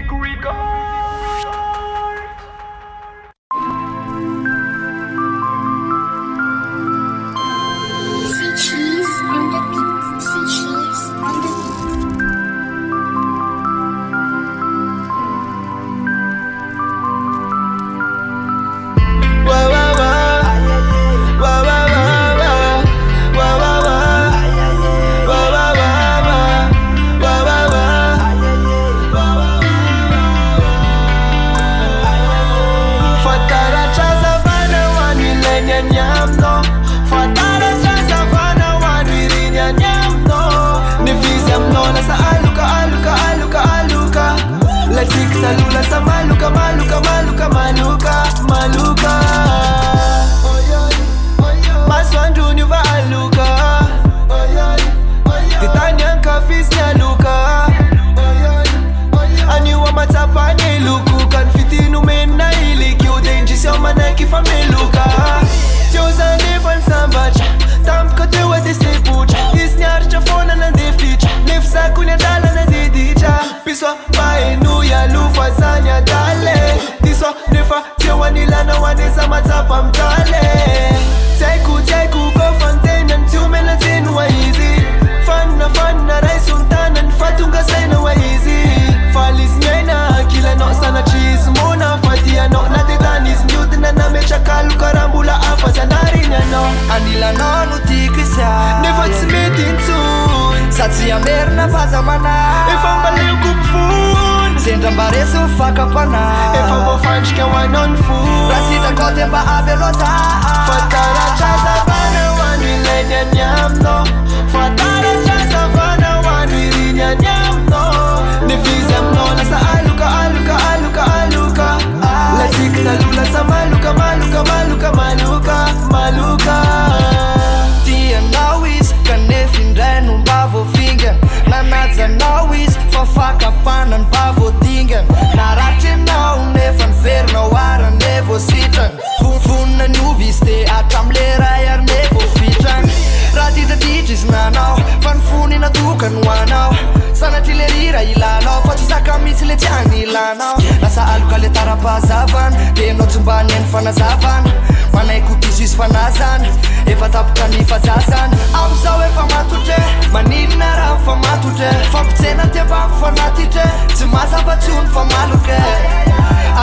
See cheese on the beat. See cheese on the beat. Wah wah wah, wah wah wah wah, wah wah wah, wah wah wah, wah wah wah. Fatara cha savana one millennium nyamno. Fatara cha savana one millennium nyamno. Nifizem nona sa aluka aluka aluka aluka. Let's take the lula sa maluka maluka maluka maluka maluka. Maswandu nyuva aluka. Titanian kafis nyaluka. Aniwa matapa niluku. Confitinu mena iliki. Udenjisi omana kifa meluka. Tioza nevan sambacha. Tam kote wa disipucha. Isnyarcha fona na deficha. Nefsa kunya dala na didicha. Piswa baenu ya lufa zanya dale. Tiswa nefa tiwa nilana waneza matapa mtale. Teku go fontaine and two melatin wa easy. Fanna rice untanan fatunga sena wa easy. Falis nyena kila no sana cheese mona fatia no na tetanis newton na mecha kalu karambula afa sanari no. Anila no nutikisa Never meeting soon. Satsi amerna faza mana If I'm baliw kumfun. Sendra mbareso fakapana If I'm a fan shka one on food. Rasita kote mba avelosa Fatara cha savana one millennium nyamno. Fatara cha savana one millennium nyamno. Nifizem nona sa aluka aluka aluka aluka. Let's take the lula sa maluka maluka maluka maluka maluka. Tia nawis kanefindray no mba voafinga Nanaja nawis fa fakapana ny mba voadinga Naratrinao nefa ny verinao arane voasitrana Vonvonina ny ovy izy de hatramle ray arine voafitran Raha ditaditra izy nanao fa ny fony natokany ho anao Sanatry le rira ilanao fa tsy saka mitsy le tiany ilanao Lasa aloka le tara-pahazavana de anao tsy mba nihainy fanazavana Manaiko tizisy fanazana efa tapoka ny fajazana Amizao efa matotre maninona raha fa matotre Fampitsena tiambako fa natitra tsy mazava tsony fa maloke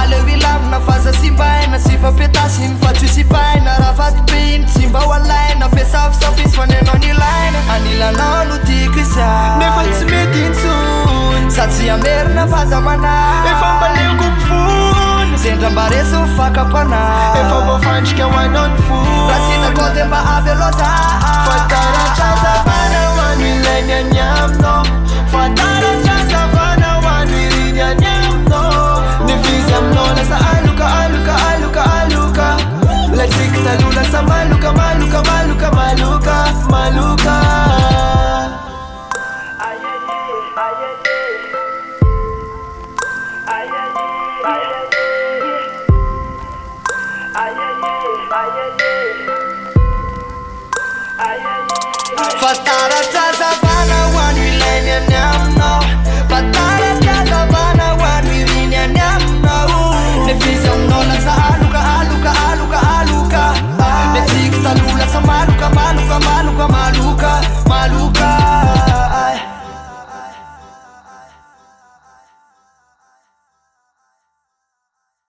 Aleo ilamina faza sy mbaina sy fampiatasiny fa tsy sipaina Raha vatopiny tsy mba ho alaina fesafisafisy fa nenao ny ilaina Anilanao no tiako isa Never it's meeting soon. Satsi amerna faza mana If I'm baliw kumfun. Sendra mbareso fakapana If I'm a fan shka one on food. Rasita kote mba avelosa Fatara cha savana one millennium nyamno. Fatara cha savana one millennium nyamno. Nifizem nona sa aluka aluka aluka aluka. Let's take the lula sa maluka maluka maluka maluka maluka. Fatara cha savana one millennium nyamno